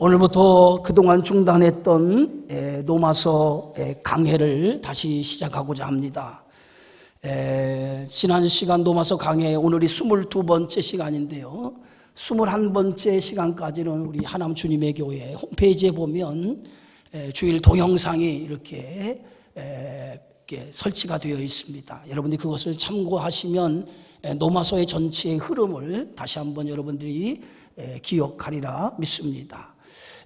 오늘부터 그동안 중단했던 로마서 강해를 다시 시작하고자 합니다. 지난 시간 로마서 강해, 오늘이 22번째 시간인데요. 21번째 시간까지는 우리 하남 주님의 교회 홈페이지에 보면 주일 동영상이 이렇게 설치가 되어 있습니다. 여러분들이 그것을 참고하시면 로마서의 전체의 흐름을 다시 한번 여러분들이 기억하리라 믿습니다.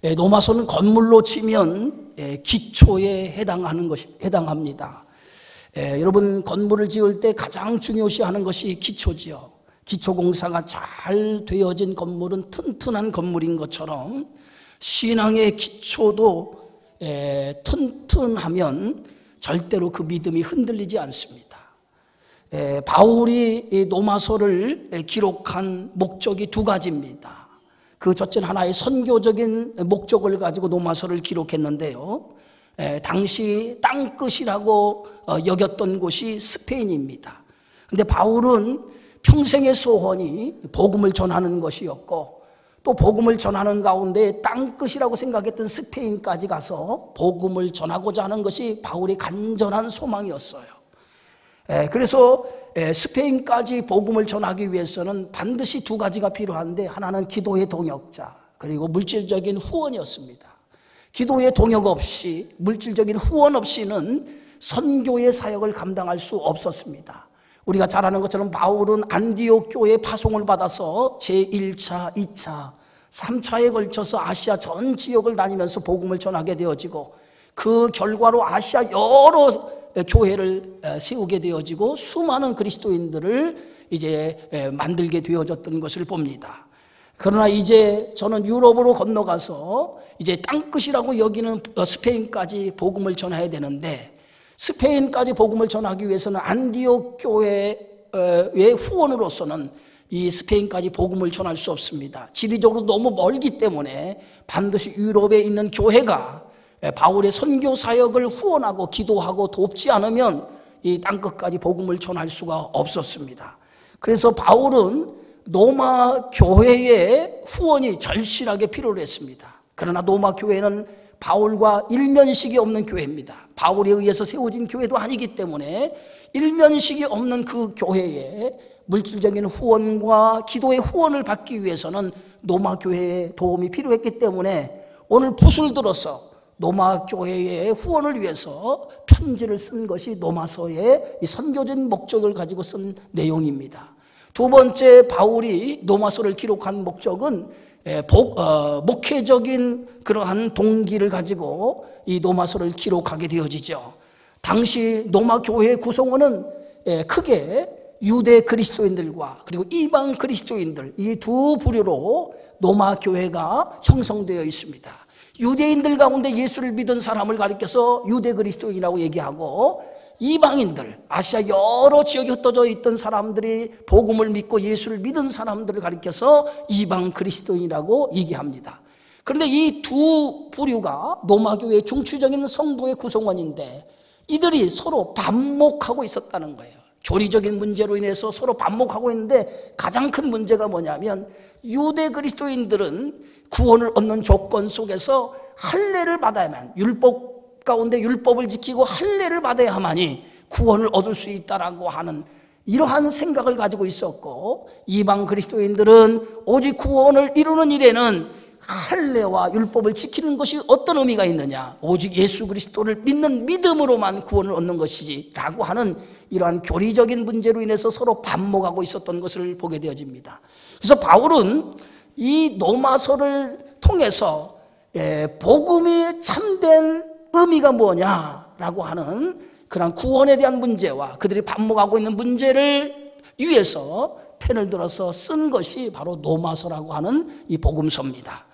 로마서는 건물로 치면 기초에 해당합니다. 여러분, 건물을 지을 때 가장 중요시하는 것이 기초지요. 기초공사가 잘 되어진 건물은 튼튼한 건물인 것처럼 신앙의 기초도 튼튼하면 절대로 그 믿음이 흔들리지 않습니다. 바울이 이 로마서를 기록한 목적이 두 가지입니다. 그 첫째는 하나의 선교적인 목적을 가지고 로마서를 기록했는데요. 당시 땅끝이라고 여겼던 곳이 스페인입니다. 그런데 바울은 평생의 소원이 복음을 전하는 것이었고, 또 복음을 전하는 가운데 땅끝이라고 생각했던 스페인까지 가서 복음을 전하고자 하는 것이 바울의 간절한 소망이었어요. 그래서 스페인까지 복음을 전하기 위해서는 반드시 두 가지가 필요한데, 하나는 기도의 동역자, 그리고 물질적인 후원이었습니다. 기도의 동역 없이, 물질적인 후원 없이는 선교의 사역을 감당할 수 없었습니다. 우리가 잘 아는 것처럼 바울은 안디옥 교회에 파송을 받아서 제1차, 2차, 3차에 걸쳐서 아시아 전 지역을 다니면서 복음을 전하게 되어지고, 그 결과로 아시아 여러 교회를 세우게 되어지고 수많은 그리스도인들을 이제 만들게 되어졌던 것을 봅니다. 그러나 이제 저는 유럽으로 건너가서 이제 땅끝이라고 여기는 스페인까지 복음을 전해야 되는데, 스페인까지 복음을 전하기 위해서는 안디옥 교회의 후원으로서는 이 스페인까지 복음을 전할 수 없습니다. 지리적으로 너무 멀기 때문에 반드시 유럽에 있는 교회가 바울의 선교 사역을 후원하고 기도하고 돕지 않으면 이 땅끝까지 복음을 전할 수가 없었습니다. 그래서 바울은 로마 교회의 후원이 절실하게 필요로 했습니다. 그러나 로마 교회는 바울과 일면식이 없는 교회입니다. 바울에 의해서 세워진 교회도 아니기 때문에 일면식이 없는 그 교회에 물질적인 후원과 기도의 후원을 받기 위해서는 로마 교회의 도움이 필요했기 때문에 오늘 붓을 들어서 로마 교회의 후원을 위해서 편지를 쓴 것이 로마서의 이 선교적인 목적을 가지고 쓴 내용입니다. 두 번째, 바울이 로마서를 기록한 목적은 목회적인 그러한 동기를 가지고 이 로마서를 기록하게 되어지죠. 당시 로마 교회의 구성원은 크게 유대 그리스도인들과 그리고 이방 그리스도인들, 이 두 부류로 로마 교회가 형성되어 있습니다. 유대인들 가운데 예수를 믿은 사람을 가리켜서 유대 그리스도인이라고 얘기하고, 이방인들, 아시아 여러 지역에 흩어져 있던 사람들이 복음을 믿고 예수를 믿은 사람들을 가리켜서 이방 그리스도인이라고 얘기합니다. 그런데 이 두 부류가 로마 교회의 중추적인 성도의 구성원인데, 이들이 서로 반목하고 있었다는 거예요. 교리적인 문제로 인해서 서로 반목하고 있는데, 가장 큰 문제가 뭐냐면 유대 그리스도인들은 구원을 얻는 조건 속에서 할례를 받아야만, 율법 가운데 율법을 지키고 할례를 받아야만이 구원을 얻을 수 있다라고 하는 이러한 생각을 가지고 있었고, 이방 그리스도인들은 오직 구원을 이루는 일에는 할례와 율법을 지키는 것이 어떤 의미가 있느냐, 오직 예수 그리스도를 믿는 믿음으로만 구원을 얻는 것이지 라고 하는 이러한 교리적인 문제로 인해서 서로 반목하고 있었던 것을 보게 되어집니다. 그래서 바울은 이 로마서를 통해서 복음이 참된 의미가 뭐냐라고 하는 그런 구원에 대한 문제와 그들이 반목하고 있는 문제를 위해서 펜을 들어서 쓴 것이 바로 로마서라고 하는 이 복음서입니다.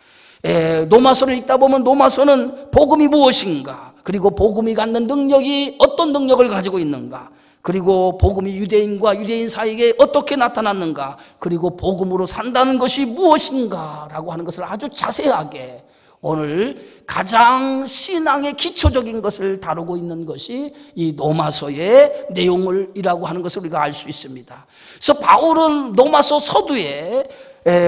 로마서를 읽다 보면 로마서는 복음이 무엇인가, 그리고 복음이 갖는 능력이 어떤 능력을 가지고 있는가, 그리고 복음이 유대인과 유대인 사이에 어떻게 나타났는가, 그리고 복음으로 산다는 것이 무엇인가 라고 하는 것을 아주 자세하게 오늘 가장 신앙의 기초적인 것을 다루고 있는 것이 이 로마서의 내용이라고 하는 것을 우리가 알 수 있습니다. 그래서 바울은 로마서 서두에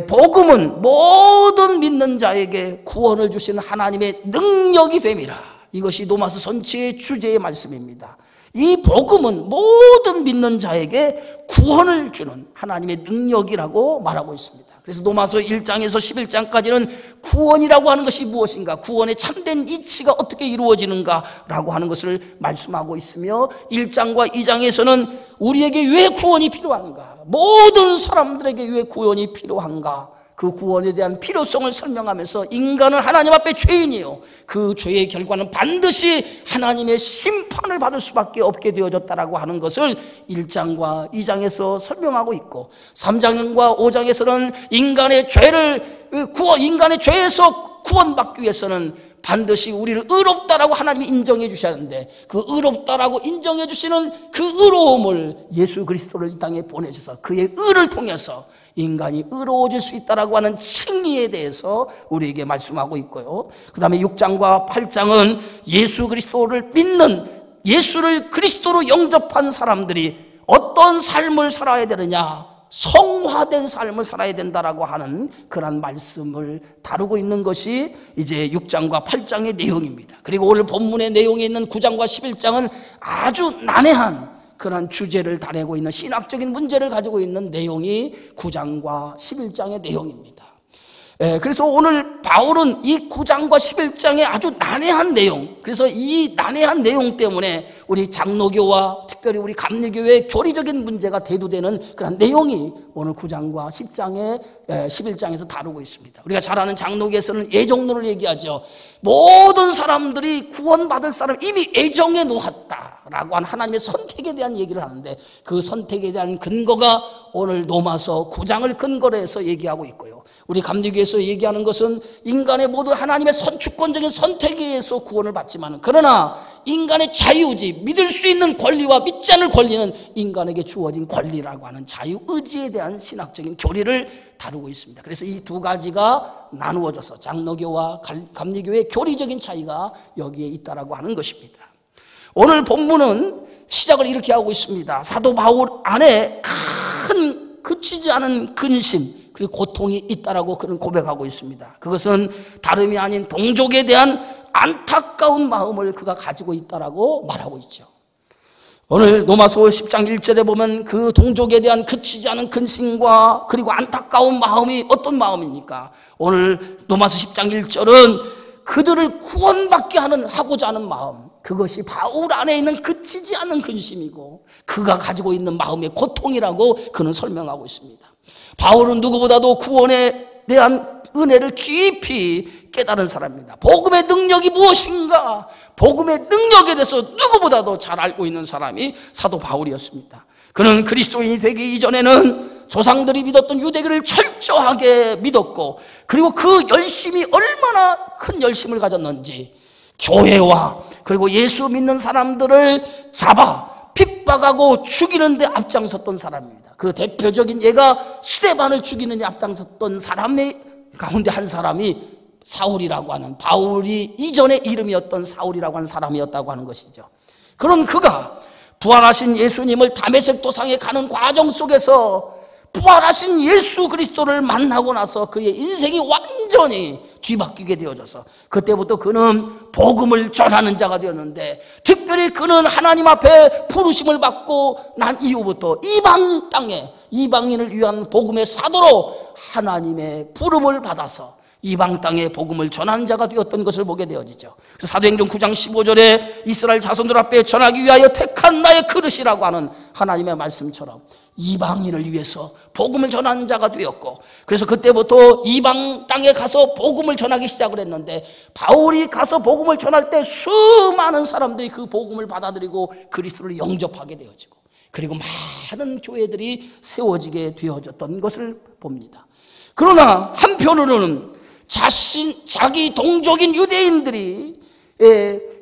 복음은 모든 믿는 자에게 구원을 주시는 하나님의 능력이 됨이라. 이것이 로마서 전체의 주제의 말씀입니다. 이 복음은 모든 믿는 자에게 구원을 주는 하나님의 능력이라고 말하고 있습니다. 그래서 로마서 1장에서 11장까지는 구원이라고 하는 것이 무엇인가, 구원의 참된 이치가 어떻게 이루어지는가라고 하는 것을 말씀하고 있으며, 1장과 2장에서는 우리에게 왜 구원이 필요한가, 모든 사람들에게 왜 구원이 필요한가, 그 구원에 대한 필요성을 설명하면서 인간은 하나님 앞에 죄인이요, 그 죄의 결과는 반드시 하나님의 심판을 받을 수밖에 없게 되어졌다라고 하는 것을 1장과 2장에서 설명하고 있고, 3장과 5장에서는 인간의 죄에서 구원받기 위해서는 반드시 우리를 의롭다라고 하나님이 인정해 주셔야 하는데, 그 의롭다라고 인정해 주시는 그 의로움을 예수 그리스도를 이 땅에 보내셔서 그의 의를 통해서 인간이 의로워질 수 있다라고 하는 칭의에 대해서 우리에게 말씀하고 있고요. 그 다음에 6장과 8장은 예수 그리스도를 믿는, 예수를 그리스도로 영접한 사람들이 어떤 삶을 살아야 되느냐, 성화된 삶을 살아야 된다라고 하는 그런 말씀을 다루고 있는 것이 이제 6장과 8장의 내용입니다. 그리고 오늘 본문의 내용에 있는 9장과 11장은 아주 난해한 그런 주제를 다루고 있는, 신학적인 문제를 가지고 있는 내용이 9장과 11장의 내용입니다. 그래서 오늘 바울은 이 9장과 11장의 아주 난해한 내용, 그래서 이 난해한 내용 때문에 우리 장로교와 특별히 우리 감리교회의 교리적인 문제가 대두되는 그런 내용이 오늘 9장과 10장에 11장에서 다루고 있습니다. 우리가 잘 아는 장로교에서는 애정론을 얘기하죠. 모든 사람들이 구원받을 사람 이미 애정에 놓았다라고 하는 하나님의 선택에 대한 얘기를 하는데, 그 선택에 대한 근거가 오늘 로마서 9장을 근거로 해서 얘기하고 있고요. 우리 감리교에서 얘기하는 것은 인간의 모든 하나님의 주권적인 선택에 의해서 구원을 받지만, 그러나 인간의 자유의지, 믿을 수 있는 권리와 믿지 않을 권리는 인간에게 주어진 권리라고 하는 자유의지에 대한 신학적인 교리를 다루고 있습니다. 그래서 이 두 가지가 나누어져서 장로교와 감리교의 교리적인 차이가 여기에 있다라고 하는 것입니다. 오늘 본문은 시작을 이렇게 하고 있습니다. 사도 바울 안에 큰 그치지 않은 근심 그리고 고통이 있다라고 그는 고백하고 있습니다. 그것은 다름이 아닌 동족에 대한 안타까운 마음을 그가 가지고 있다라고 말하고 있죠. 오늘 로마서 10장 1절에 보면 그 동족에 대한 그치지 않은 근심과 그리고 안타까운 마음이 어떤 마음입니까? 오늘 로마서 10장 1절은 그들을 구원받게 하고자 하는 마음, 그것이 바울 안에 있는 그치지 않은 근심이고 그가 가지고 있는 마음의 고통이라고 그는 설명하고 있습니다. 바울은 누구보다도 구원에 대한 은혜를 깊이 깨달은 사람입니다. 복음의 능력이 무엇인가, 복음의 능력에 대해서 누구보다도 잘 알고 있는 사람이 사도 바울이었습니다. 그는 그리스도인이 되기 이전에는 조상들이 믿었던 유대교를 철저하게 믿었고, 그리고 그 열심이 얼마나 큰 열심을 가졌는지 교회와 그리고 예수 믿는 사람들을 잡아 핍박하고 죽이는 데 앞장섰던 사람입니다. 그 대표적인 예가 스데반을 죽이는 데 앞장섰던 사람의 가운데 한 사람이 사울이라고 하는, 바울이 이전의 이름이었던 사울이라고 하는 사람이었다고 하는 것이죠. 그런 그가 부활하신 예수님을 다메섹 도상에 가는 과정 속에서 부활하신 예수 그리스도를 만나고 나서 그의 인생이 완전히 뒤바뀌게 되어져서 그때부터 그는 복음을 전하는 자가 되었는데, 특별히 그는 하나님 앞에 부르심을 받고 난 이후부터 이방 땅에 이방인을 위한 복음의 사도로 하나님의 부름을 받아서 이방 땅에 복음을 전하는 자가 되었던 것을 보게 되어지죠. 그래서 사도행전 9장 15절에 이스라엘 자손들 앞에 전하기 위하여 택한 나의 그릇이라고 하는 하나님의 말씀처럼 이방인을 위해서 복음을 전하는 자가 되었고, 그래서 그때부터 이방 땅에 가서 복음을 전하기 시작을 했는데, 바울이 가서 복음을 전할 때 수많은 사람들이 그 복음을 받아들이고 그리스도를 영접하게 되어지고, 그리고 많은 교회들이 세워지게 되어졌던 것을 봅니다. 그러나 한편으로는 자기 동족인 유대인들이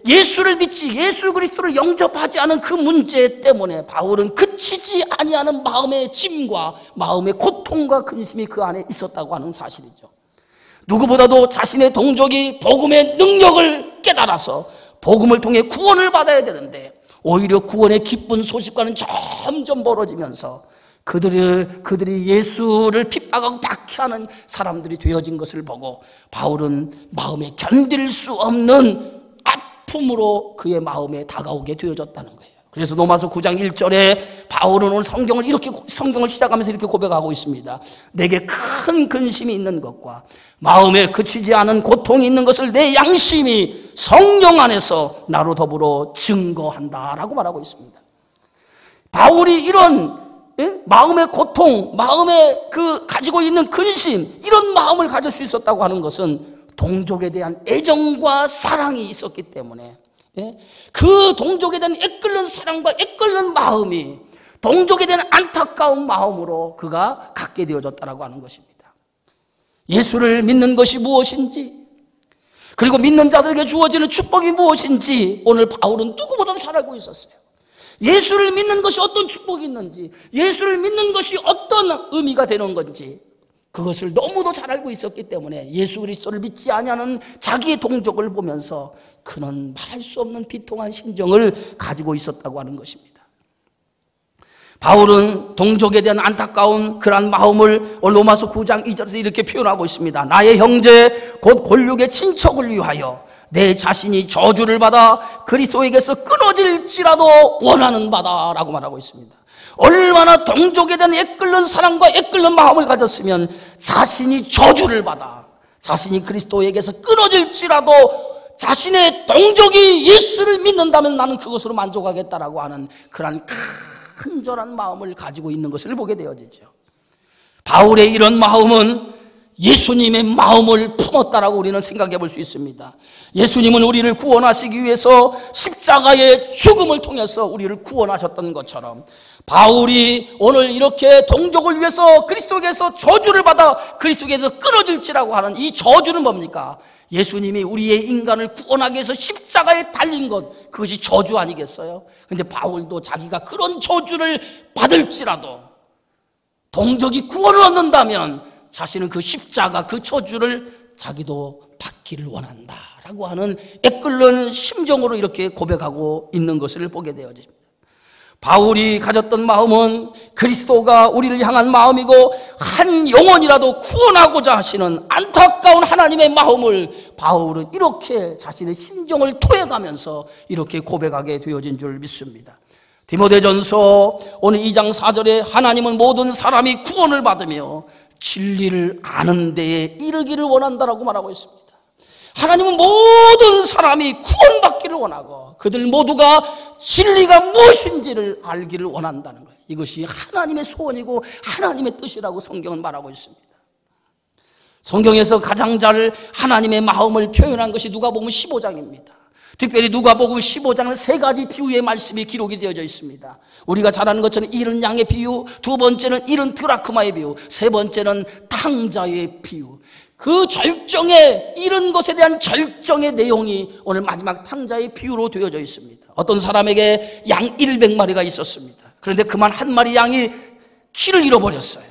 예수를 믿지, 예수 그리스도를 영접하지 않은 그 문제 때문에 바울은 그치지 아니하는 마음의 짐과 마음의 고통과 근심이 그 안에 있었다고 하는 사실이죠. 누구보다도 자신의 동족이 복음의 능력을 깨달아서 복음을 통해 구원을 받아야 되는데, 오히려 구원의 기쁜 소식과는 점점 멀어지면서 그들이 예수를 핍박하고 박해하는 사람들이 되어진 것을 보고 바울은 마음에 견딜 수 없는 아픔으로 그의 마음에 다가오게 되어졌다는 거예요. 그래서 로마서 9장 1절에 바울은 오늘 성경을 시작하면서 이렇게 고백하고 있습니다. 내게 큰 근심이 있는 것과 마음에 그치지 않은 고통이 있는 것을 내 양심이 성령 안에서 나로 더불어 증거한다라고 말하고 있습니다. 바울이 이런 마음의 고통, 마음에 가지고 있는 근심, 이런 마음을 가질 수 있었다고 하는 것은 동족에 대한 애정과 사랑이 있었기 때문에, 그 동족에 대한 애끓는 사랑과 애끓는 마음이 동족에 대한 안타까운 마음으로 그가 갖게 되어졌다라고 하는 것입니다. 예수를 믿는 것이 무엇인지, 그리고 믿는 자들에게 주어지는 축복이 무엇인지 오늘 바울은 누구보다도 잘 알고 있었어요. 예수를 믿는 것이 어떤 축복이 있는지, 예수를 믿는 것이 어떤 의미가 되는 건지 그것을 너무도 잘 알고 있었기 때문에 예수 그리스도를 믿지 아니하는 자기의 동족을 보면서 그는 말할 수 없는 비통한 심정을 가지고 있었다고 하는 것입니다. 바울은 동족에 대한 안타까운 그러한 마음을 로마서 9장 2절에서 이렇게 표현하고 있습니다. 나의 형제 곧 골육의 친척을 위하여 내 자신이 저주를 받아 그리스도에게서 끊어질지라도 원하는 바다라고 말하고 있습니다. 얼마나 동족에 대한 애끓는 사랑과 애끓는 마음을 가졌으면 자신이 저주를 받아 자신이 그리스도에게서 끊어질지라도 자신의 동족이 예수를 믿는다면 나는 그것으로 만족하겠다라고 하는 그러한 큰절한 마음을 가지고 있는 것을 보게 되어지죠. 바울의 이런 마음은 예수님의 마음을 품었다라고 우리는 생각해 볼 수 있습니다. 예수님은 우리를 구원하시기 위해서 십자가의 죽음을 통해서 우리를 구원하셨던 것처럼 바울이 오늘 이렇게 동족을 위해서 그리스도에게서 저주를 받아 그리스도에게서 끊어질지라고 하는 이 저주는 뭡니까? 예수님이 우리의 인간을 구원하기 위해서 십자가에 달린 것, 그것이 저주 아니겠어요? 근데 바울도 자기가 그런 저주를 받을지라도 동족이 구원을 얻는다면 자신은 그 십자가, 그 저주를 자기도 받기를 원한다라고 하는 애끓는 심정으로 이렇게 고백하고 있는 것을 보게 되어집니다. 바울이 가졌던 마음은 그리스도가 우리를 향한 마음이고 한 영혼이라도 구원하고자 하시는 안타까운 하나님의 마음을 바울은 이렇게 자신의 심정을 토해가면서 이렇게 고백하게 되어진 줄 믿습니다. 디모데전서 오늘 2장 4절에 하나님은 모든 사람이 구원을 받으며 진리를 아는 데에 이르기를 원한다라고 말하고 있습니다. 하나님은 모든 사람이 구원받기를 원하고 그들 모두가 진리가 무엇인지를 알기를 원한다는 거예요. 이것이 하나님의 소원이고 하나님의 뜻이라고 성경은 말하고 있습니다. 성경에서 가장 잘 하나님의 마음을 표현한 것이 누가복음 15장입니다. 특별히 누가복음 15장은 세 가지 비유의 말씀이 기록이 되어져 있습니다. 우리가 잘 아는 것처럼 잃은 양의 비유, 두 번째는 잃은 드라크마의 비유, 세 번째는 탕자의 비유. 그 절정의 잃은 것에 대한 절정의 내용이 오늘 마지막 탕자의 비유로 되어져 있습니다. 어떤 사람에게 양 100마리가 있었습니다. 그런데 그만 한 마리 양이 길을 잃어버렸어요.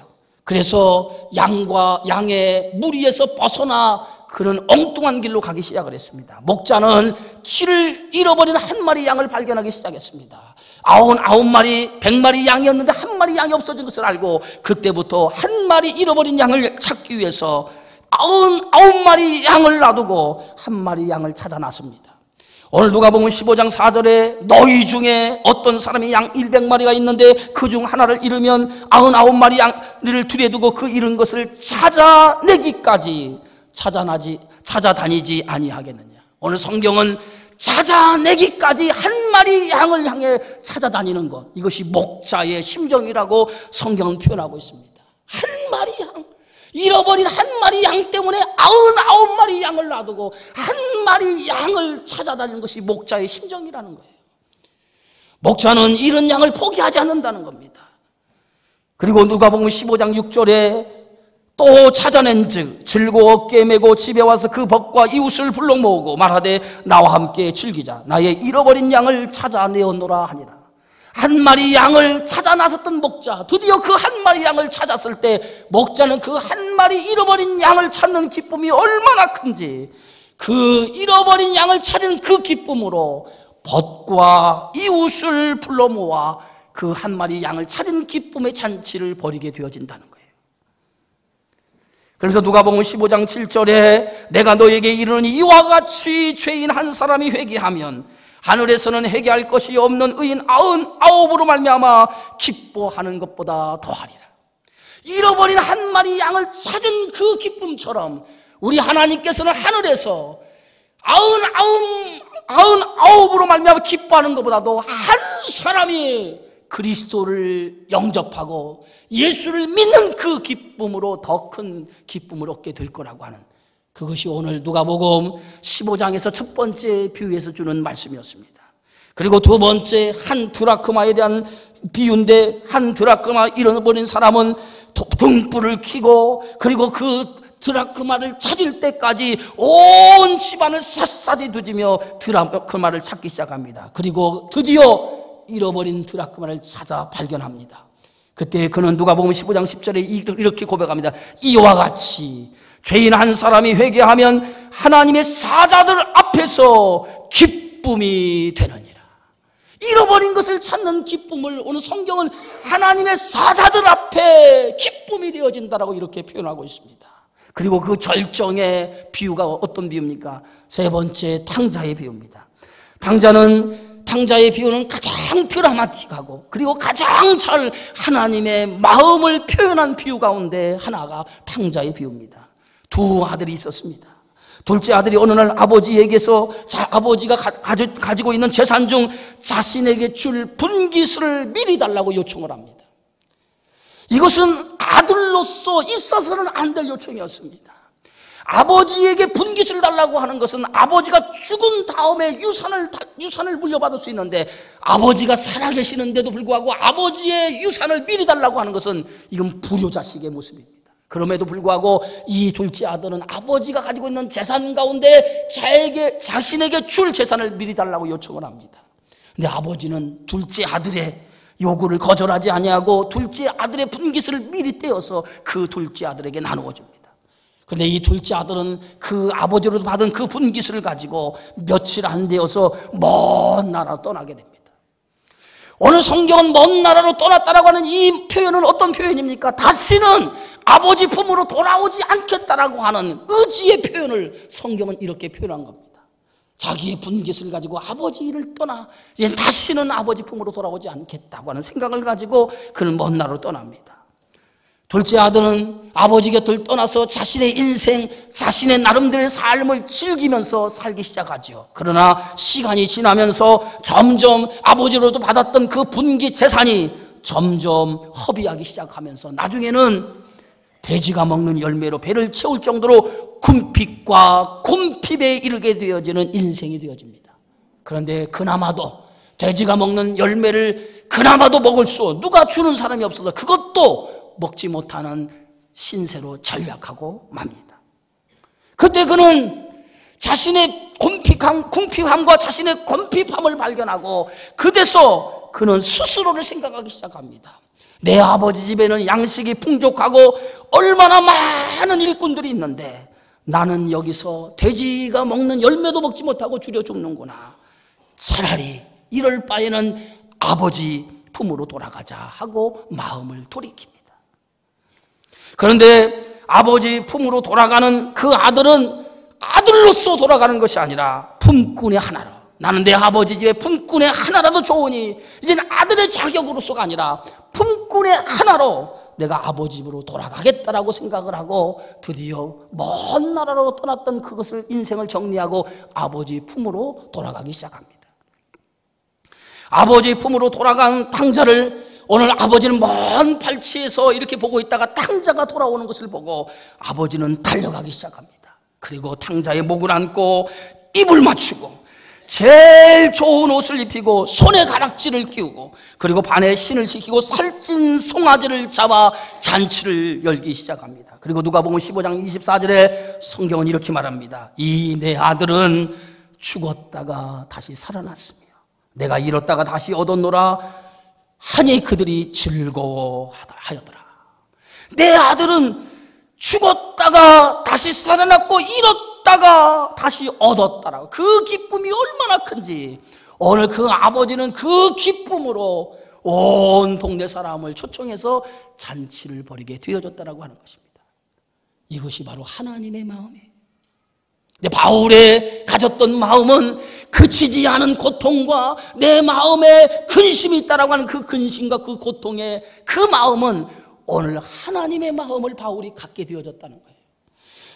그래서 양의 무리에서 벗어나 그는 엉뚱한 길로 가기 시작을 했습니다. 목자는 길을 잃어버린 한 마리 양을 발견하기 시작했습니다. 99마리, 100마리 양이었는데 한 마리 양이 없어진 것을 알고 그때부터 한 마리 잃어버린 양을 찾기 위해서 99마리 양을 놔두고 한 마리 양을 찾아 나섭니다. 오늘 누가복음 15장 4절에 너희 중에 어떤 사람이 양 100마리가 있는데 그 중 하나를 잃으면 99마리 양을 들여두고 그 잃은 것을 찾아내기까지 찾아다니지 아니하겠느냐. 오늘 성경은 찾아내기까지 한 마리 양을 향해 찾아다니는 것, 이것이 목자의 심정이라고 성경은 표현하고 있습니다. 한 마리 양, 잃어버린 한 마리 양 때문에 99마리 양을 놔두고 한 마리 양을 찾아다니는 것이 목자의 심정이라는 거예요. 목자는 잃은 양을 포기하지 않는다는 겁니다. 그리고 누가복음 15장 6절에 또 찾아낸 즉 즐거워 어깨에 메고 집에 와서 그 벗과 이웃을 불러 모으고 말하되 나와 함께 즐기자. 나의 잃어버린 양을 찾아내었노라 하니라. 한 마리 양을 찾아 나섰던 목자, 드디어 그 한 마리 양을 찾았을 때 목자는 그 한 마리 잃어버린 양을 찾는 기쁨이 얼마나 큰지, 그 잃어버린 양을 찾은 그 기쁨으로 벗과 이웃을 불러 모아 그 한 마리 양을 찾은 기쁨의 잔치를 벌이게 되어진다는 거예요. 그래서 누가복음 15장 7절에 내가 너에게 이르노니 이와 같이 죄인 한 사람이 회개하면 하늘에서는 회개할 것이 없는 의인 99으로 말미암아 기뻐하는 것보다 더하리라. 잃어버린 한 마리 양을 찾은 그 기쁨처럼 우리 하나님께서는 하늘에서 99으로 말미암아 기뻐하는 것보다도 한 사람이 그리스도를 영접하고 예수를 믿는 그 기쁨으로 더 큰 기쁨을 얻게 될 거라고 하는, 그것이 오늘 누가복음 15장에서 첫 번째 비유에서 주는 말씀이었습니다. 그리고 두 번째 한 드라크마에 대한 비유인데, 한 드라크마 잃어버린 사람은 등불을 켜고 그리고 그 드라크마를 찾을 때까지 온 집안을 샅샅이 뒤지며 드라크마를 찾기 시작합니다. 그리고 드디어 잃어버린 드라크마를 찾아 발견합니다. 그때 그는 누가복음 15장 10절에 이렇게 고백합니다. 이와 같이 죄인 한 사람이 회개하면 하나님의 사자들 앞에서 기쁨이 되느니라. 잃어버린 것을 찾는 기쁨을 오늘 성경은 하나님의 사자들 앞에 기쁨이 되어진다라고 이렇게 표현하고 있습니다. 그리고 그 절정의 비유가 어떤 비유입니까? 세 번째 탕자의 비유입니다. 탕자의 비유는 가장 드라마틱하고 그리고 가장 잘 하나님의 마음을 표현한 비유 가운데 하나가 탕자의 비유입니다. 두 아들이 있었습니다. 둘째 아들이 어느 날 아버지에게서 아버지가 가지고 있는 재산 중 자신에게 줄 분깃을 미리 달라고 요청을 합니다. 이것은 아들로서 있어서는 안 될 요청이었습니다. 아버지에게 분깃을 달라고 하는 것은 아버지가 죽은 다음에 유산을 물려받을 수 있는데, 아버지가 살아계시는데도 불구하고 아버지의 유산을 미리 달라고 하는 것은 이건 불효자식의 모습입니다. 그럼에도 불구하고 이 둘째 아들은 아버지가 가지고 있는 재산 가운데 자신에게 줄 재산을 미리 달라고 요청을 합니다. 근데 아버지는 둘째 아들의 요구를 거절하지 아니하고 둘째 아들의 분깃을 미리 떼어서 그 둘째 아들에게 나누어 줍니다. 그런데 이 둘째 아들은 그 아버지로부터 받은 그 분깃을 가지고 며칠 안 되어서 먼 나라로 떠나게 됩니다. 오늘 성경은 먼 나라로 떠났다라고 하는 이 표현은 어떤 표현입니까? 다시는 아버지 품으로 돌아오지 않겠다라고 하는 의지의 표현을 성경은 이렇게 표현한 겁니다. 자기의 분깃을 가지고 아버지를 떠나 이제 다시는 아버지 품으로 돌아오지 않겠다고 하는 생각을 가지고 그는 먼 나라로 떠납니다. 둘째 아들은 아버지 곁을 떠나서 자신의 인생, 자신의 나름대로의 삶을 즐기면서 살기 시작하죠. 그러나 시간이 지나면서 점점 아버지로부터 받았던 그 분깃 재산이 점점 허비하기 시작하면서 나중에는 돼지가 먹는 열매로 배를 채울 정도로 궁핍과 곰핍에 이르게 되어지는 인생이 되어집니다. 그런데 그나마도 돼지가 먹는 열매를 그나마도 먹을 수 누가 주는 사람이 없어서 그것도 먹지 못하는 신세로 전락하고 맙니다. 그때 그는 자신의 궁핍함과 자신의 곰핍함을 발견하고 그때서 그는 스스로를 생각하기 시작합니다. 내 아버지 집에는 양식이 풍족하고 얼마나 많은 일꾼들이 있는데 나는 여기서 돼지가 먹는 열매도 먹지 못하고 줄여 죽는구나. 차라리 이럴 바에는 아버지 품으로 돌아가자 하고 마음을 돌이킵니다. 그런데 아버지 품으로 돌아가는 그 아들은 아들로서 돌아가는 것이 아니라 품꾼의 하나로, 나는 내 아버지 집에 품꾼의 하나라도 좋으니 이제는 아들의 자격으로서가 아니라 품꾼의 하나로 내가 아버지 집으로 돌아가겠다라고 생각을 하고 드디어 먼 나라로 떠났던 그것을 인생을 정리하고 아버지 품으로 돌아가기 시작합니다. 아버지 품으로 돌아간 탕자를 오늘 아버지는 먼 발치에서 이렇게 보고 있다가 탕자가 돌아오는 것을 보고 아버지는 달려가기 시작합니다. 그리고 탕자의 목을 안고 입을 맞추고 제일 좋은 옷을 입히고 손에 가락지를 끼우고 그리고 반에 신을 시키고 살찐 송아지를 잡아 잔치를 열기 시작합니다. 그리고 누가복음 15장 24절에 성경은 이렇게 말합니다. 이 내 아들은 죽었다가 다시 살아났으며 내가 잃었다가 다시 얻었노라 하니 그들이 즐거워하더라. 내 아들은 죽었다가 다시 살아났고 잃었다가 다시 얻었다라고. 그 기쁨이 얼마나 큰지 오늘 그 아버지는 그 기쁨으로 온 동네 사람을 초청해서 잔치를 벌이게 되어졌다라고 하는 것입니다. 이것이 바로 하나님의 마음이에요. 근데 바울의 가졌던 마음은 그치지 않은 고통과 내 마음에 근심이 있다라고 하는 그 근심과 그 고통의 그 마음은 오늘 하나님의 마음을 바울이 갖게 되어졌다는 거예요.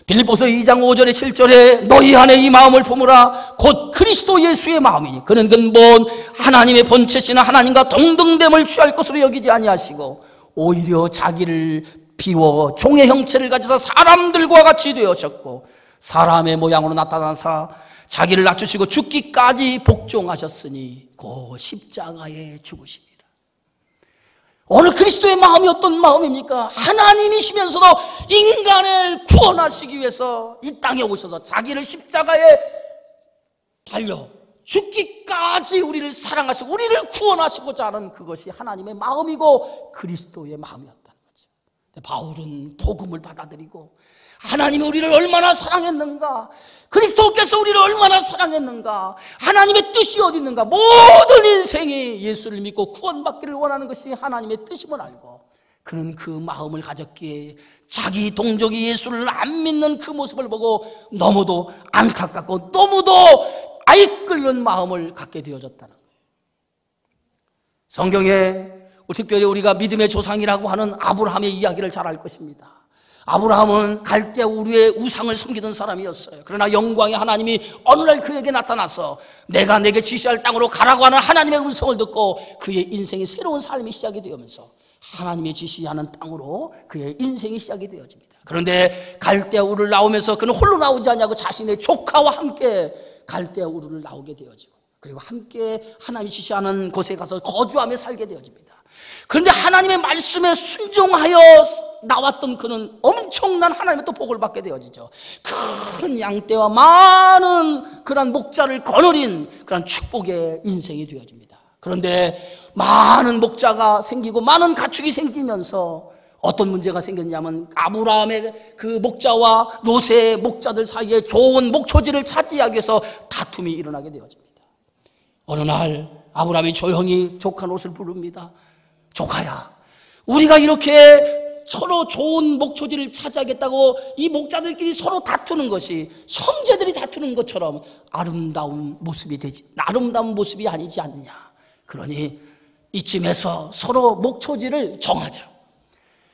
빌립보서 2장 5절에 7절에 너희 안에 이 마음을 품으라 곧 그리스도 예수의 마음이니 그는 근본 하나님의 본체시나 하나님과 동등됨을 취할 것으로 여기지 아니하시고 오히려 자기를 비워 종의 형체를 가져서 사람들과 같이 되어졌고 사람의 모양으로 나타나사 자기를 낮추시고 죽기까지 복종하셨으니 그 십자가에 죽으시니라. 오늘 그리스도의 마음이 어떤 마음입니까? 하나님이시면서도 인간을 구원하시기 위해서 이 땅에 오셔서 자기를 십자가에 달려 죽기까지 우리를 사랑하시고 우리를 구원하시고자 하는 그것이 하나님의 마음이고 그리스도의 마음이었다는 거죠. 바울은 복음을 받아들이고 하나님이 우리를 얼마나 사랑했는가, 그리스도께서 우리를 얼마나 사랑했는가, 하나님의 뜻이 어디 있는가, 모든 인생이 예수를 믿고 구원받기를 원하는 것이 하나님의 뜻임을 알고 그는 그 마음을 가졌기에 자기 동족이 예수를 안 믿는 그 모습을 보고 너무도 안타깝고 너무도 아이 끓는 마음을 갖게 되어졌다는 거예요. 성경에 특별히 우리가 믿음의 조상이라고 하는 아브라함의 이야기를 잘 알 것입니다. 아브라함은 갈대아 우르의 우상을 섬기던 사람이었어요. 그러나 영광의 하나님이 어느 날 그에게 나타나서 내가 내게 지시할 땅으로 가라고 하는 하나님의 음성을 듣고 그의 인생이 새로운 삶이 시작이 되면서 하나님의 지시하는 땅으로 그의 인생이 시작이 되어집니다. 그런데 갈대아 우르를 나오면서 그는 홀로 나오지 않냐고 자신의 조카와 함께 갈대아 우르를 나오게 되어지고 그리고 함께 하나님이 지시하는 곳에 가서 거주하며 살게 되어집니다. 그런데 하나님의 말씀에 순종하여 나왔던 그는 엄청난 하나님의 또 복을 받게 되어지죠. 큰 양떼와 많은 그런 목자를 거느린 그런 축복의 인생이 되어집니다. 그런데 많은 목자가 생기고 많은 가축이 생기면서 어떤 문제가 생겼냐면 아브라함의 그 목자와 롯의 목자들 사이에 좋은 목초지를 차지하기 위해서 다툼이 일어나게 되어집니다. 어느 날 아브라함이 조용히 조카 롯을 부릅니다. 조카야, 우리가 이렇게 서로 좋은 목초지를 차지하겠다고 이 목자들끼리 서로 다투는 것이 형제들이 다투는 것처럼 아름다운 모습이 아니지 않느냐. 그러니 이쯤에서 서로 목초지를 정하자.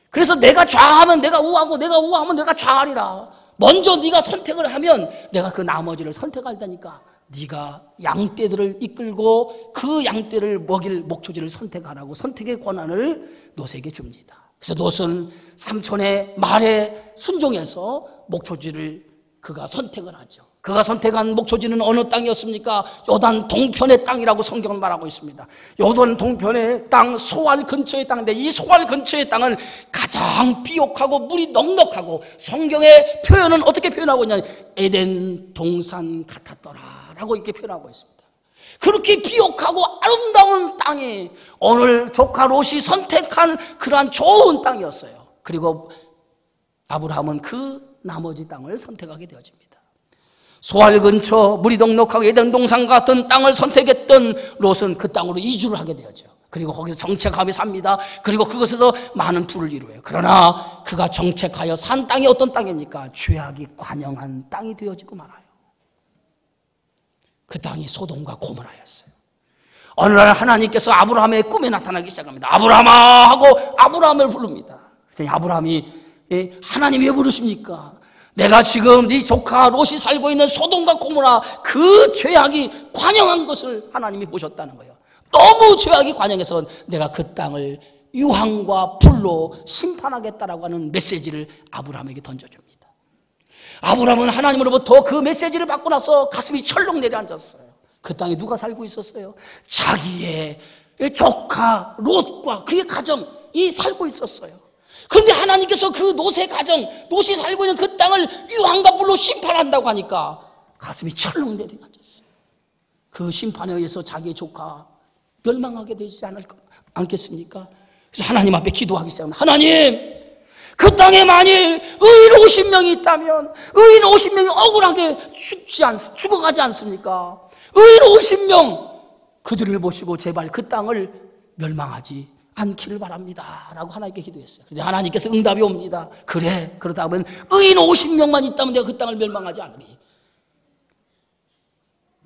그래서 내가 좌하면 내가 우하고 내가 우하면 내가 좌하리라. 먼저 네가 선택을 하면 내가 그 나머지를 선택할 테니까 네가 양떼들을 이끌고 그 양떼를 먹일 목초지를 선택하라고 선택의 권한을 롯에게 줍니다. 그래서 롯은 삼촌의 말에 순종해서 목초지를 그가 선택을 하죠. 그가 선택한 목초지는 어느 땅이었습니까? 요단 동편의 땅이라고 성경은 말하고 있습니다. 요단 동편의 땅, 소알 근처의 땅인데 이 소알 근처의 땅은 가장 비옥하고 물이 넉넉하고 성경의 표현은 어떻게 표현하고 있냐면 에덴 동산 같았더라라고 이렇게 표현하고 있습니다. 그렇게 비옥하고 아름다운 땅이 오늘 조카 롯이 선택한 그러한 좋은 땅이었어요. 그리고 아브라함은 그 나머지 땅을 선택하게 되어집니다. 소알 근처 물이 넉넉하고 에덴 동산 같은 땅을 선택했던 롯은 그 땅으로 이주를 하게 되었죠. 그리고 거기서 정착하며 삽니다. 그리고 그것에서 많은 부를 이루어요. 그러나 그가 정착하여 산 땅이 어떤 땅입니까? 죄악이 관영한 땅이 되어지고 말아요. 그 땅이 소돔과 고모라였어요. 어느 날 하나님께서 아브라함의 꿈에 나타나기 시작합니다. 아브라함아 하고 아브라함을 부릅니다. 그랬더니 아브라함이 하나님 왜 부르십니까? 내가 지금 네 조카 롯이 살고 있는 소돔과 고모라 그 죄악이 관영한 것을 하나님이 보셨다는 거예요. 너무 죄악이 관영해서 내가 그 땅을 유황과 불로 심판하겠다라고 하는 메시지를 아브라함에게 던져줍니다. 아브라함은 하나님으로부터 그 메시지를 받고 나서 가슴이 철렁 내려앉았어요. 그 땅에 누가 살고 있었어요? 자기의 조카 롯과 그의 가정이 살고 있었어요. 그런데 하나님께서 그 롯의 가정, 롯이 살고 있는 그 땅을 유황과 불로 심판한다고 하니까 가슴이 철렁 내려앉았어요. 그 심판에 의해서 자기의 조카 멸망하게 되지 않겠습니까? 그래서 하나님 앞에 기도하기 시작합니다. 하나님, 그 땅에 만일 의인 50명이 있다면 의인 50명이 억울하게 죽어가지 않습니까? 의인 50명 그들을 보시고 제발 그 땅을 멸망하지 않기를 바랍니다 라고 하나님께 기도했어요. 그런데 하나님께서 응답이 옵니다. 그래, 그러다 보면 의인 50명만 있다면 내가 그 땅을 멸망하지 않으리.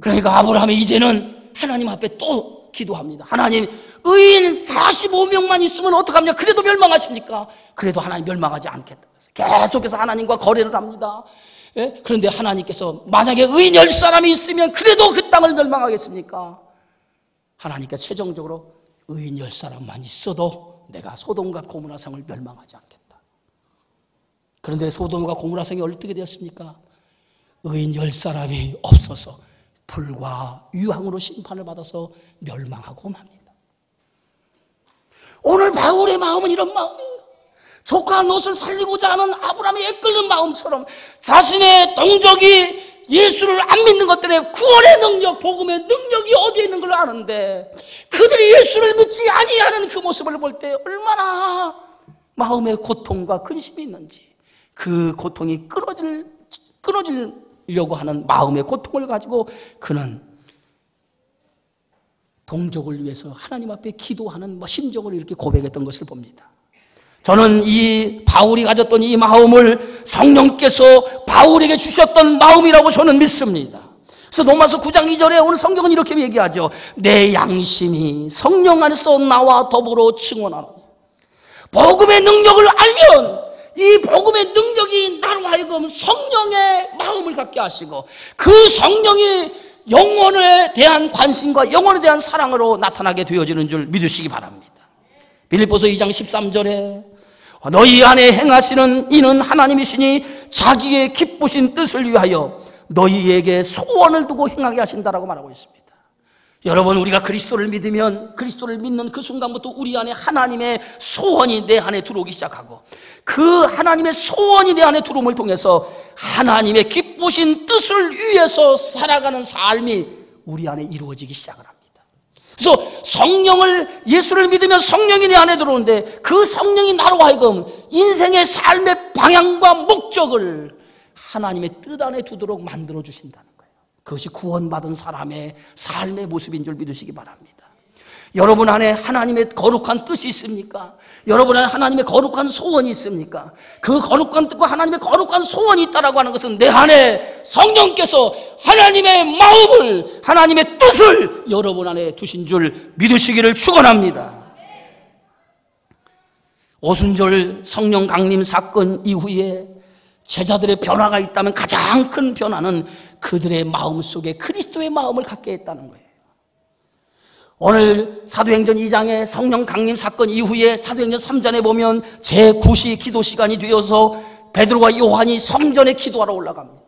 그러니까 아브라함이 이제는 하나님 앞에 또 기도합니다. 하나님, 의인 45명만 있으면 어떡합니까? 그래도 멸망하십니까? 그래도 하나님 멸망하지 않겠다. 계속해서 하나님과 거래를 합니다. 예? 그런데 하나님께서 만약에 의인 10사람이 있으면 그래도 그 땅을 멸망하겠습니까? 하나님께서 최종적으로 의인 10사람만 있어도 내가 소돔과 고모라 성을 멸망하지 않겠다. 그런데 소돔과 고모라 성이 어떻게 되었습니까? 의인 10사람이 없어서 불과 유황으로 심판을 받아서 멸망하고 맙니다. 오늘 바울의 마음은 이런 마음이에요. 조카 롯을 살리고자 하는 아브라함의 애끓는 마음처럼 자신의 동족이 예수를 안 믿는 것 때문에 구원의 능력, 복음의 능력이 어디에 있는 걸 아는데 그들이 예수를 믿지 아니하는 그 모습을 볼 때 얼마나 마음의 고통과 근심이 있는지, 그 고통이 끊어지려고 하는 마음의 고통을 가지고 그는 동족을 위해서 하나님 앞에 기도하는 심정을 이렇게 고백했던 것을 봅니다. 저는 이 바울이 가졌던 이 마음을 성령께서 바울에게 주셨던 마음이라고 저는 믿습니다. 그래서 로마서 9장 2절에 오늘 성경은 이렇게 얘기하죠. 내 양심이 성령 안에서 나와 더불어 증언하노니. 복음의 능력을 알면 이 복음의 능력이 나로 하여금 성령의 마음을 갖게 하시고 그 성령이 영혼에 대한 관심과 영혼에 대한 사랑으로 나타나게 되어지는 줄 믿으시기 바랍니다. 빌립보서 2장 13절에 너희 안에 행하시는 이는 하나님이시니 자기의 기쁘신 뜻을 위하여 너희에게 소원을 두고 행하게 하신다라고 말하고 있습니다. 여러분, 우리가 그리스도를 믿으면 그리스도를 믿는 그 순간부터 우리 안에 하나님의 소원이 내 안에 들어오기 시작하고 그 하나님의 소원이 내 안에 들어옴을 통해서 하나님의 기쁘신 뜻을 위해서 살아가는 삶이 우리 안에 이루어지기 시작을 합니다. 그래서 성령을, 예수를 믿으면 성령이 내 안에 들어오는데 그 성령이 나로 하여금 인생의 삶의 방향과 목적을 하나님의 뜻 안에 두도록 만들어 주신다는 거예요. 그것이 구원받은 사람의 삶의 모습인 줄 믿으시기 바랍니다. 여러분 안에 하나님의 거룩한 뜻이 있습니까? 여러분 안에 하나님의 거룩한 소원이 있습니까? 그 거룩한 뜻과 하나님의 거룩한 소원이 있다라고 하는 것은 내 안에 성령께서 하나님의 마음을, 하나님의 뜻을 여러분 안에 두신 줄 믿으시기를 축원합니다. 오순절 성령 강림 사건 이후에 제자들의 변화가 있다면 가장 큰 변화는 그들의 마음 속에 그리스도의 마음을 갖게 했다는 거예요. 오늘 사도행전 2장의 성령 강림 사건 이후에 사도행전 3장에 보면 제9시 기도 시간이 되어서 베드로와 요한이 성전에 기도하러 올라갑니다.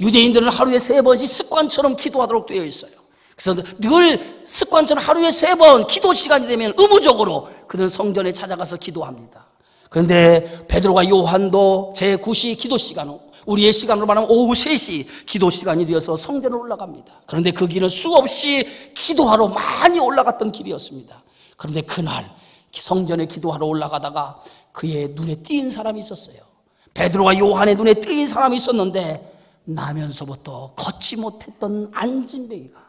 유대인들은 하루에 3번씩 습관처럼 기도하도록 되어 있어요. 그래서 늘 습관처럼 하루에 3번 기도 시간이 되면 의무적으로 그들은 성전에 찾아가서 기도합니다. 그런데 베드로와 요한도 제9시 기도 시간, 우리의 시간으로 말하면 오후 3시 기도 시간이 되어서 성전에 올라갑니다. 그런데 그 길은 수없이 기도하러 많이 올라갔던 길이었습니다. 그런데 그날 성전에 기도하러 올라가다가 그의 눈에 띄인 사람이 있었어요. 베드로와 요한의 눈에 띄인 사람이 있었는데 나면서부터 걷지 못했던 안진뱅이가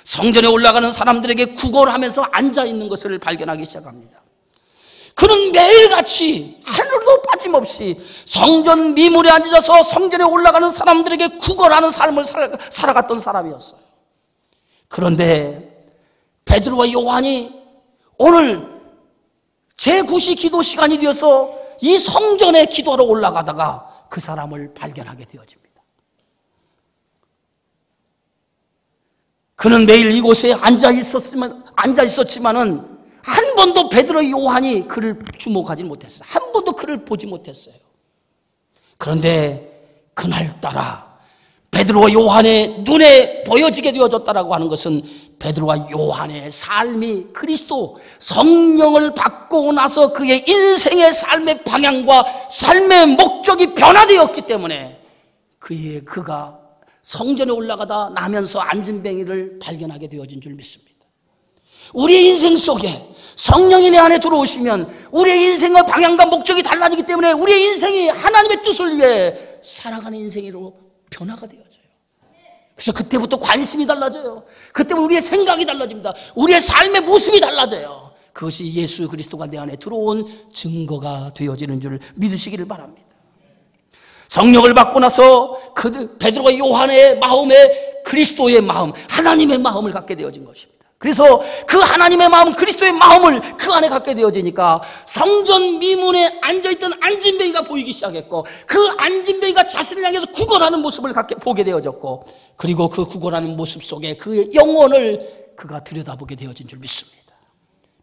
성전에 올라가는 사람들에게 구걸하면서 앉아있는 것을 발견하기 시작합니다. 그는 매일같이 하루도 빠짐없이 성전 미물에 앉아서 성전에 올라가는 사람들에게 구걸하는 삶을 살아갔던 사람이었어요. 그런데 베드로와 요한이 오늘 제9시 기도 시간이 되어서 이 성전에 기도하러 올라가다가 그 사람을 발견하게 되어집니다. 그는 매일 이곳에 앉아 있었지만은 한 번도 베드로 요한이 그를 주목하지 못했어요. 한 번도 그를 보지 못했어요. 그런데 그날따라 베드로와 요한의 눈에 보여지게 되어졌다라고 하는 것은 베드로와 요한의 삶이 그리스도 성령을 받고 나서 그의 인생의 삶의 방향과 삶의 목적이 변화되었기 때문에 그가 성전에 올라가다 나면서 안진뱅이를 발견하게 되어진 줄 믿습니다. 우리의 인생 속에 성령이 내 안에 들어오시면 우리의 인생의 방향과 목적이 달라지기 때문에 우리의 인생이 하나님의 뜻을 위해 살아가는 인생으로 변화가 되어져요. 그래서 그때부터 관심이 달라져요. 그때부터 우리의 생각이 달라집니다. 우리의 삶의 모습이 달라져요. 그것이 예수 그리스도가 내 안에 들어온 증거가 되어지는 줄 믿으시기를 바랍니다. 성령을 받고 나서 그 베드로와 요한의 마음에 그리스도의 마음, 하나님의 마음을 갖게 되어진 것입니다. 그래서 그 하나님의 마음, 그리스도의 마음을 그 안에 갖게 되어지니까 성전 미문에 앉아있던 안진뱅이가 보이기 시작했고, 그 안진뱅이가 자신을 향해서 구걸하는 모습을 보게 되어졌고, 그리고 그 구걸하는 모습 속에 그의 영혼을 그가 들여다보게 되어진 줄 믿습니다.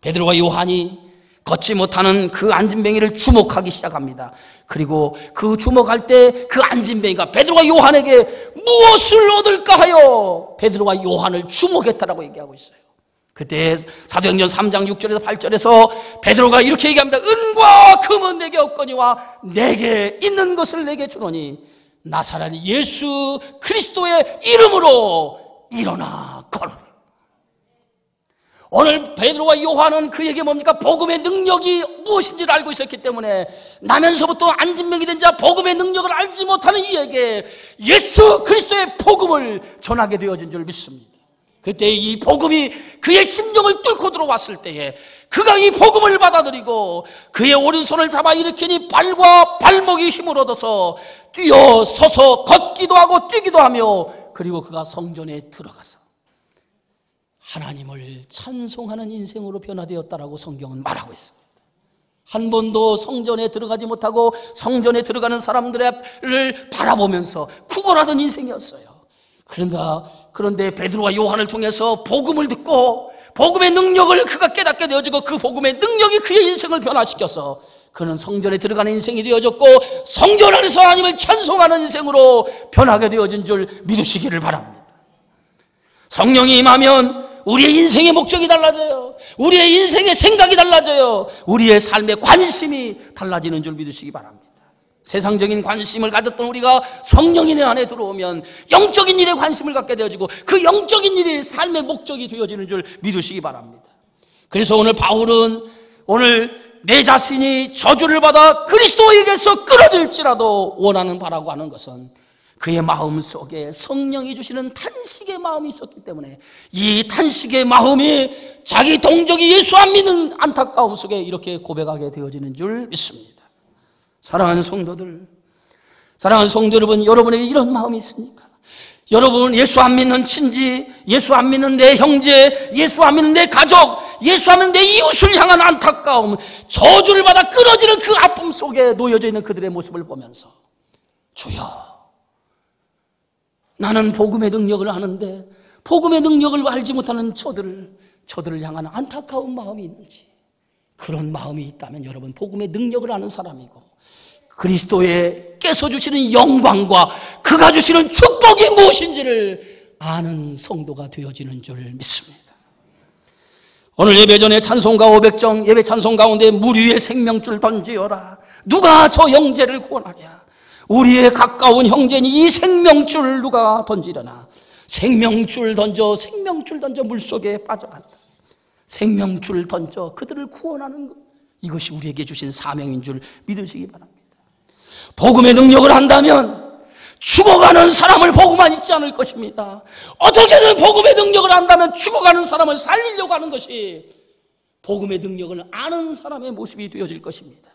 베드로와 요한이 걷지 못하는 그 안진뱅이를 주목하기 시작합니다. 그리고 그 주목할 때 그 안진뱅이가 베드로와 요한에게 무엇을 얻을까 하여 베드로와 요한을 주목했다라고 얘기하고 있어요. 그때 사도행전 3장 6절에서 8절에서 베드로가 이렇게 얘기합니다. 은과 금은 내게 없거니와 내게 있는 것을 내게 주노니 나사렛 예수 그리스도의 이름으로 일어나 걸어라. 오늘 베드로와 요한은 그에게 뭡니까? 복음의 능력이 무엇인지를 알고 있었기 때문에 나면서부터 안진뱅이 된 자 복음의 능력을 알지 못하는 이에게 예수 그리스도의 복음을 전하게 되어진 줄 믿습니다. 그때 이 복음이 그의 심령을 뚫고 들어왔을 때에 그가 이 복음을 받아들이고 그의 오른손을 잡아 일으키니 발과 발목이 힘을 얻어서 뛰어 서서 걷기도 하고 뛰기도 하며, 그리고 그가 성전에 들어가서 하나님을 찬송하는 인생으로 변화되었다라고 성경은 말하고 있습니다. 한 번도 성전에 들어가지 못하고 성전에 들어가는 사람들을 바라보면서 구걸하던 인생이었어요. 그런데 베드로와 요한을 통해서 복음을 듣고 복음의 능력을 그가 깨닫게 되어지고 그 복음의 능력이 그의 인생을 변화시켜서 그는 성전에 들어가는 인생이 되어졌고 성전 안에서 하나님을 찬송하는 인생으로 변하게 되어진 줄 믿으시기를 바랍니다. 성령이 임하면 우리의 인생의 목적이 달라져요. 우리의 인생의 생각이 달라져요. 우리의 삶의 관심이 달라지는 줄 믿으시기 바랍니다. 세상적인 관심을 가졌던 우리가 성령이 내 안에 들어오면 영적인 일에 관심을 갖게 되어지고 그 영적인 일이 삶의 목적이 되어지는 줄 믿으시기 바랍니다. 그래서 오늘 바울은 내 자신이 저주를 받아 그리스도에게서 끊어질지라도 원하는 바라고 하는 것은 그의 마음 속에 성령이 주시는 탄식의 마음이 있었기 때문에 이 탄식의 마음이 자기 동족이 예수 안 믿는 안타까움 속에 이렇게 고백하게 되어지는 줄 믿습니다. 사랑하는 성도 여러분, 여러분에게 이런 마음이 있습니까? 여러분 예수 안 믿는 친지, 예수 안 믿는 내 형제, 예수 안 믿는 내 가족, 예수 안 믿는 내 이웃을 향한 안타까움, 저주를 받아 끊어지는 그 아픔 속에 놓여져 있는 그들의 모습을 보면서 주여, 나는 복음의 능력을 아는데 복음의 능력을 알지 못하는 저들을 향한 안타까운 마음이 있는지, 그런 마음이 있다면 여러분 복음의 능력을 아는 사람이고 그리스도께서 주시는 영광과 그가 주시는 축복이 무엇인지를 아는 성도가 되어지는 줄 믿습니다. 오늘 예배 전에 찬송가 500정 예배 찬송 가운데 물 위에 생명줄 던지어라, 누가 저 형제를 구원하랴. 우리의 가까운 형제니 이 생명줄 누가 던지려나. 생명줄 던져 물속에 빠져간다. 생명줄 던져 그들을 구원하는 것, 이것이 우리에게 주신 사명인 줄 믿으시기 바랍니다. 복음의 능력을 한다면 죽어가는 사람을 보고만 있지 않을 것입니다. 어떻게든 복음의 능력을 한다면 죽어가는 사람을 살리려고 하는 것이 복음의 능력을 아는 사람의 모습이 되어질 것입니다.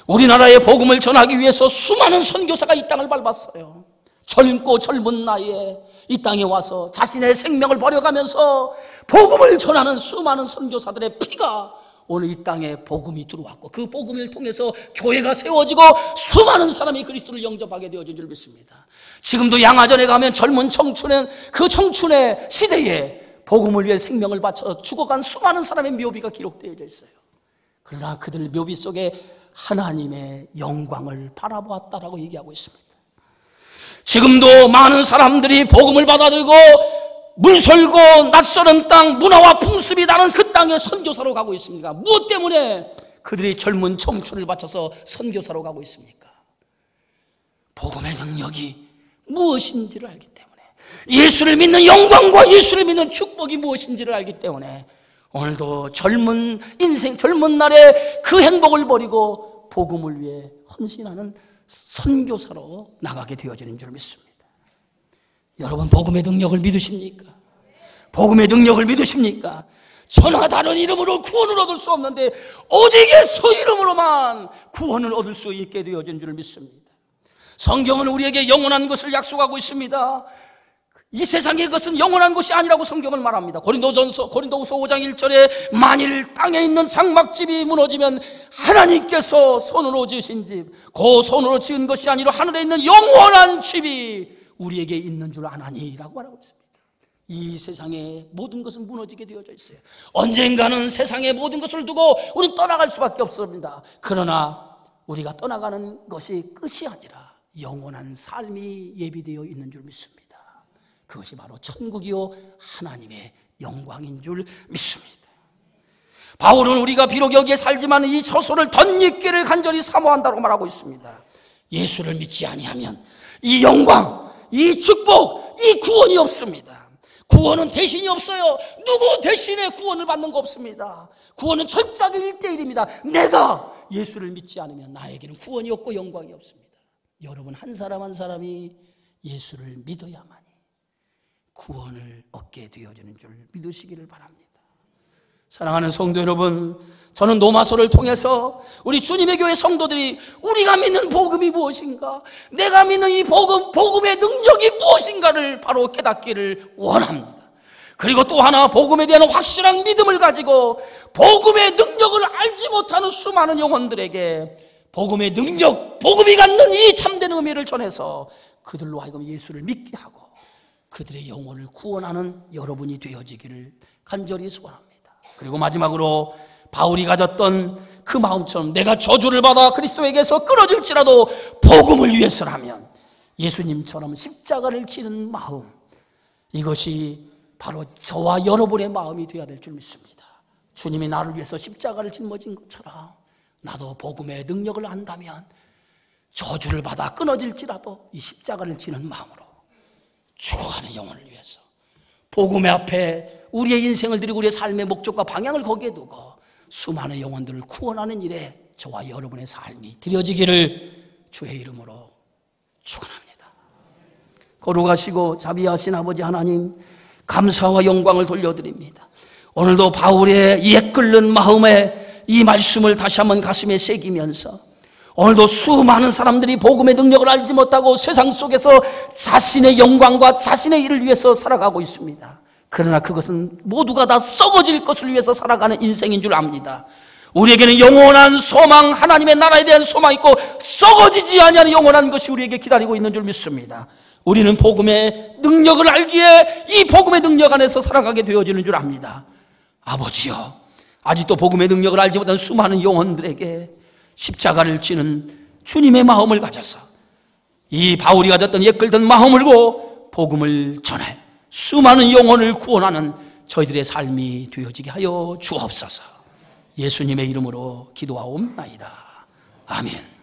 우리나라에 복음을 전하기 위해서 수많은 선교사가 이 땅을 밟았어요. 젊은 나이에 이 땅에 와서 자신의 생명을 버려가면서 복음을 전하는 수많은 선교사들의 피가 오늘 이 땅에 복음이 들어왔고 그 복음을 통해서 교회가 세워지고 수많은 사람이 그리스도를 영접하게 되어진 줄 믿습니다. 지금도 양화전에 가면 젊은 청춘의 시대에 복음을 위해 생명을 바쳐 죽어간 수많은 사람의 묘비가 기록되어 있어요. 그러나 그들 묘비 속에 하나님의 영광을 바라보았다라고 얘기하고 있습니다. 지금도 많은 사람들이 복음을 받아들고 물설고 낯설은 땅, 문화와 풍습이 나는 그 땅에 선교사로 가고 있습니까? 무엇 때문에 그들이 젊은 청춘을 바쳐서 선교사로 가고 있습니까? 복음의 능력이 무엇인지를 알기 때문에, 예수를 믿는 영광과 예수를 믿는 축복이 무엇인지를 알기 때문에 오늘도 젊은 날에 그 행복을 버리고 복음을 위해 헌신하는 선교사로 나가게 되어지는 줄 믿습니다. 여러분 복음의 능력을 믿으십니까? 복음의 능력을 믿으십니까? 전하 다른 이름으로 구원을 얻을 수 없는데 오직 예수 이름으로만 구원을 얻을 수 있게 되어진 줄 믿습니다. 성경은 우리에게 영원한 것을 약속하고 있습니다. 이 세상의 것은 영원한 것이 아니라고 성경은 말합니다. 고린도후서 5장 1절에 만일 땅에 있는 장막집이 무너지면 하나님께서 손으로 지으신 집, 그 손으로 지은 것이 아니라 하늘에 있는 영원한 집이 우리에게 있는 줄 아나니라고 말하고 있습니다. 이 세상의 모든 것은 무너지게 되어져 있어요. 언젠가는 세상의 모든 것을 두고 우리는 떠나갈 수밖에 없습니다. 그러나 우리가 떠나가는 것이 끝이 아니라 영원한 삶이 예비되어 있는 줄 믿습니다. 그것이 바로 천국이요 하나님의 영광인 줄 믿습니다. 바울은 우리가 비록 여기에 살지만 이 처소를 덧입기를 간절히 사모한다고 말하고 있습니다. 예수를 믿지 아니하면 이 영광, 이 축복, 이 구원이 없습니다. 구원은 대신이 없어요. 누구 대신에 구원을 받는 거 없습니다. 구원은 철저하게 1대1입니다. 내가 예수를 믿지 않으면 나에게는 구원이 없고 영광이 없습니다. 여러분 한 사람 한 사람이 예수를 믿어야만이 구원을 얻게 되어지는 줄 믿으시기를 바랍니다. 사랑하는 성도 여러분, 저는 로마서를 통해서 우리 주님의 교회 성도들이 우리가 믿는 복음이 무엇인가, 내가 믿는 이 복음의 능력이 무엇인가를 바로 깨닫기를 원합니다. 그리고 또 하나 복음에 대한 확실한 믿음을 가지고 복음의 능력을 알지 못하는 수많은 영혼들에게 복음의 능력, 복음이 갖는 이 참된 의미를 전해서 그들로 하여금 예수를 믿게 하고 그들의 영혼을 구원하는 여러분이 되어지기를 간절히 소원합니다. 그리고 마지막으로 바울이 가졌던 그 마음처럼 내가 저주를 받아 그리스도에게서 끊어질지라도 복음을 위해서라면 예수님처럼 십자가를 지는 마음, 이것이 바로 저와 여러분의 마음이 되어야 될 줄 믿습니다. 주님이 나를 위해서 십자가를 짊어진 것처럼 나도 복음의 능력을 안다면 저주를 받아 끊어질지라도 이 십자가를 지는 마음으로 죽어가는 영혼을 위해서 복음의 앞에 우리의 인생을 드리고 우리의 삶의 목적과 방향을 거기에 두고 수많은 영혼들을 구원하는 일에 저와 여러분의 삶이 드려지기를 주의 이름으로 축원합니다. 거룩하시고 자비하신 아버지 하나님, 감사와 영광을 돌려드립니다. 오늘도 바울의 옛 끓는 마음에 이 말씀을 다시 한번 가슴에 새기면서 오늘도 수많은 사람들이 복음의 능력을 알지 못하고 세상 속에서 자신의 영광과 자신의 일을 위해서 살아가고 있습니다. 그러나 그것은 모두가 다 썩어질 것을 위해서 살아가는 인생인 줄 압니다. 우리에게는 영원한 소망, 하나님의 나라에 대한 소망이 있고 썩어지지 아니하는 영원한 것이 우리에게 기다리고 있는 줄 믿습니다. 우리는 복음의 능력을 알기에 이 복음의 능력 안에서 살아가게 되어지는 줄 압니다. 아버지여, 아직도 복음의 능력을 알지 못한 수많은 영혼들에게 십자가를 지는 주님의 마음을 가져서 이 바울이 가졌던 옛글던 마음을 고 복음을 전해 수많은 영혼을 구원하는 저희들의 삶이 되어지게 하여 주옵소서. 예수님의 이름으로 기도하옵나이다. 아멘.